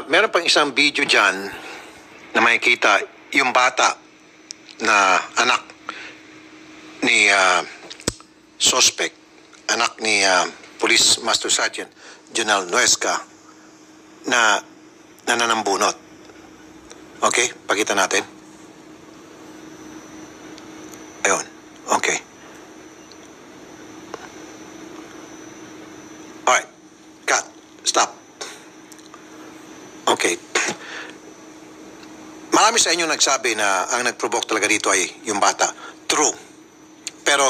Meron pang isang video dyan na makikita yung bata na anak ni suspect, anak ni Police Master Sergeant Jonel Nuesca na nananambunot. Okay, pakita natin. Ayun, okay. Alright, cut, stop. Okay. Marami sa inyo nagsabi na ang nag-provoke talaga dito ay yung bata. True. Pero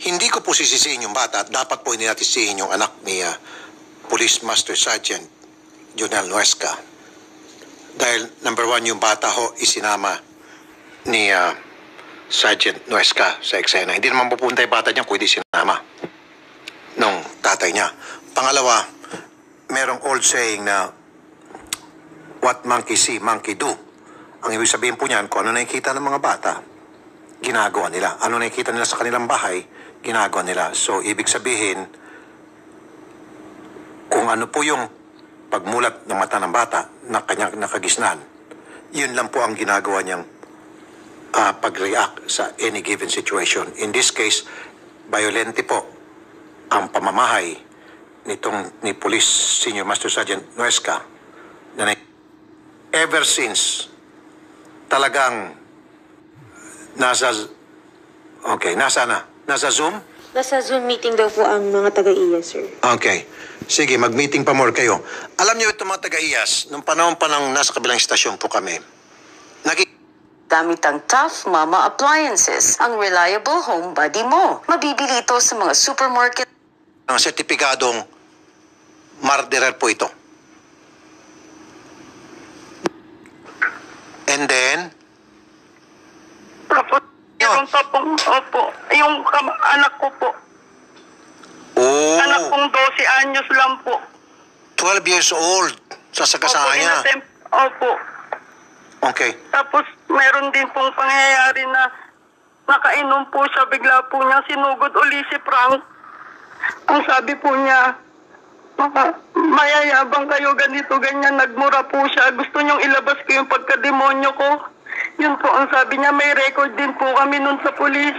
hindi ko po sisisihin yung bata at dapat po hindi natin sisihin yung anak ni Police Master Sergeant Jonel Nuesca. Dahil number one, yung bata ho isinama ni Sergeant Nuesca sa eksena. Hindi naman pupunta yung bata niya kung hindi sinama nung tatay niya. Pangalawa, merong old saying na what monkey see, monkey do. Ang ibig sabihin po niyan, kung ano nakikita ng mga bata, ginagawa nila. Ano nakikita nila sa kanilang bahay, ginagawa nila. So, ibig sabihin, kung ano po yung pagmulat ng mata ng bata na kanyang nakagisnan, yun lang po ang ginagawa niyang pag-react sa any given situation. In this case, violente po ang pamamahay ni Police Senior Master Sergeant Nuesca na ever since talagang nasa Zoom? Nasa Zoom meeting daw po ang mga taga-IAS, sir. Okay. Sige, mag-meeting pa more kayo. Alam niyo itong mga taga-IAS, nung panahon pa ng nasa kabilang istasyon po kami, gamit ang Tough Mama Appliances, ang reliable home buddy mo. Mabibili ito sa mga supermarket. ang sertipikadong murderer po ito. And then, Yung tapong, opo, yung anak ko po. oh, Anak kong 12 anyos lang po. 12 years old, sasagasaan niya. Opo. Okay. Tapos, meron din pong pangyayari na nakainom po siya, bigla po niya sinugod uli si Frank. Ang sabi po niya, mayayabang kayo, ganito, ganyan, nagmura po siya. Gusto niyong ilabas ko yung pagkademonyo ko. Yun po ang sabi niya, may record din po kami nun sa pulis.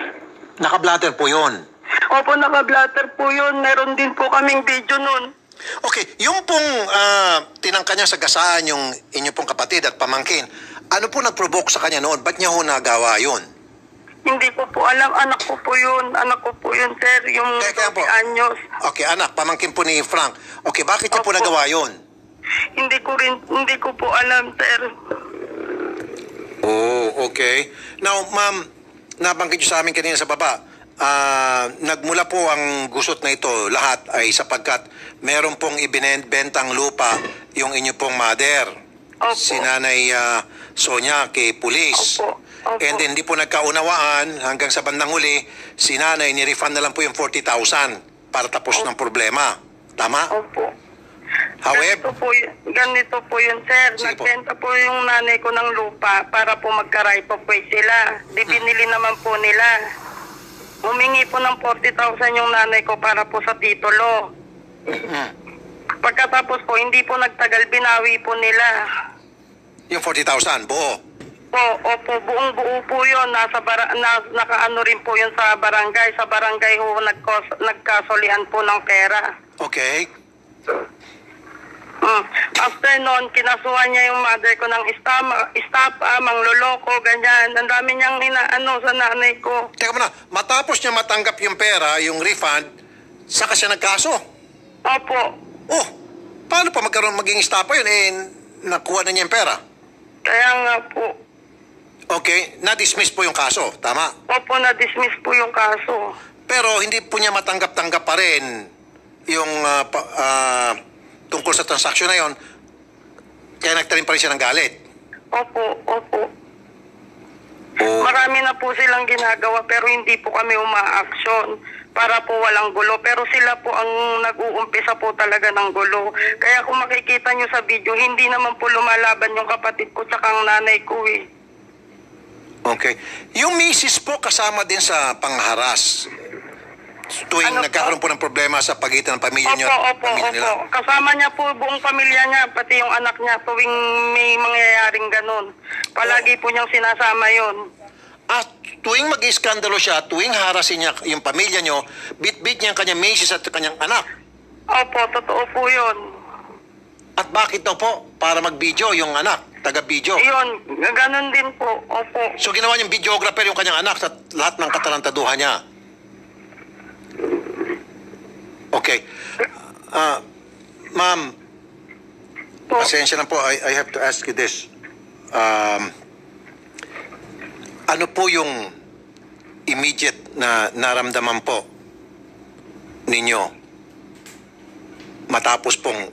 Naka-blatter po yun. Opo, naka-blatter po yun. Meron din po kaming video nun. Okay, yung pong tinangka niya sa gasaan yung inyo pong kapatid at pamangkin, ano po nag-provoke sa kanya noon? Ba't niya ho nagawa yun? Hindi ko po alam. Anak ko po yun. Anak ko po yun, sir. Yung 12 anyos. Okay, anak, pamangkin po ni Frank. Okay, bakit niya po nagawa yun? Hindi ko po alam, sir. Oh, okay. Now, ma'am, nabanggit niyo sa amin kanina sa baba, nagmula po ang gusot na ito, lahat ay sapagkat meron pong ibinebentang lupa yung inyo pong mother. Opo. Si Nanay Sonia kay pulis. Opo. Opo. And then, hindi po nagkaunawaan hanggang sa bandang huli, si Nanay ni-refund na lang po yung 40,000 para tapos ng problema. Tama? Opo. However, Ganito po yun, sir. Sige po. Nagbenta po yung nanay ko ng lupa para po magka-right of way sila. Di binili naman po nila. Humingi po ng 40,000 yung nanay ko para po sa titulo. Pagkatapos po, hindi po nagtagal, binawi po nila. yung 40,000, buo. Opo, buong-buo po yun. Nakaano rin po yun sa barangay. Sa barangay ho, nagkasolian po ng pera. Okay. After noon, kinasuhan niya yung mother ko ng estafa, mangloloko, ganyan. Ang dami niyang inaano sa nanay ko. Teka muna, matapos niya matanggap yung pera, yung refund, saka siya nagkaso. Opo. Oh, paano pa maging estafa yun? Nakuha na niya yung pera. Kaya nga po. Okay, na-dismiss po yung kaso, tama? Opo, na-dismiss po yung kaso. Pero hindi po niya matanggap-tanggap pa rin yung tungkol sa transaksyon na yon, kaya nagtanim pa rin siya ng galit. Opo. Oh. Marami na po silang ginagawa pero hindi po kami uma-action para po walang gulo. Pero sila po ang nag-uumpisa po talaga ng gulo. Kaya kung makikita nyo sa video, hindi naman po lumalaban yung kapatid ko tsaka ang nanay ko eh. Okay. Yung misis po kasama din sa pangharas. Tuwing Ano po? nagkakaroon po ng problema sa pagitan ng pamilya niyo at Opo, pamilya nila. Kasama niya po buong pamilya niya, pati yung anak niya, tuwing may mangyayaring ganun. Palagi po niyang sinasama yon. At tuwing mag-iskandalo siya, tuwing harasin niya yung pamilya niyo, bit-bit niya ang kanyang misis at kanyang anak. Opo, totoo po yun. At bakit daw po? Para mag-video yung anak, taga-video. Yun, ganun din po. Opo. So ginawa niyang videographer yung kanyang anak sa lahat ng katarantaduhan niya. Okay. Ma'am, Po. pasensya na po. I have to ask you this. Ano po yung immediate na naramdaman po ninyo matapos pong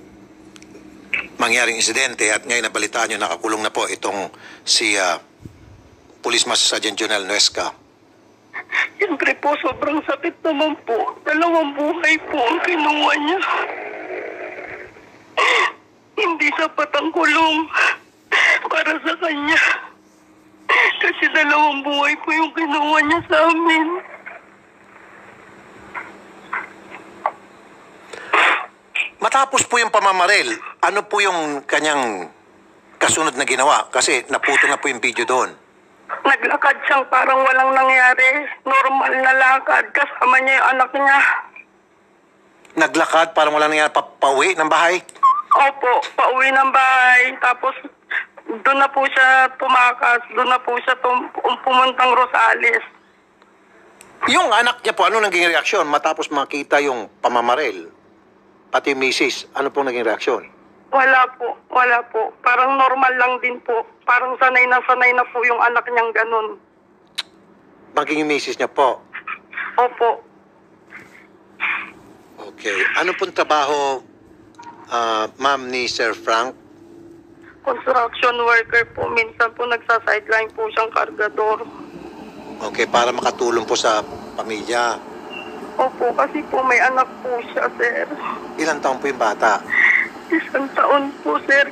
mangyaring insidente at ngayon nabalitaan nyo nakakulong na po itong si Police Master Sergeant Jonel Nuesca? Siyempre po, sobrang sakit naman po. 2 buhay po ang kinuha niya. Hindi sapat ang kulong para sa kanya. Kasi 2 buhay po yung kinuha niya sa amin. Matapos po yung pamamaril, ano po yung kanyang kasunod na ginawa? Kasi naputo na po yung video doon. Naglakad siyang parang walang nangyari. Normal na lakad. Kasama niya yung anak niya. Naglakad, parang wala nangyari, pauwi ng bahay. Opo, pauwi ng bahay. Tapos doon na po siya tumakas. Doon na po siya pumuntang Rosales. Yung anak niya po, ano naging reaksyon matapos makita yung pamamaril? Pati misis, ano po naging reaksyon? Wala po. Parang normal lang din po. Parang sanay na po yung anak niyang ganun. Maging yung misis niya po. Opo. Okay. Ano pong trabaho, ma'am, ni Sir Frank? Construction worker po. Minsan po nagsa-sideline po siyang kargador. Okay, para makatulong po sa pamilya. Opo, kasi po may anak po siya, sir. Ilang taon po yung bata? 1 taon po, sir.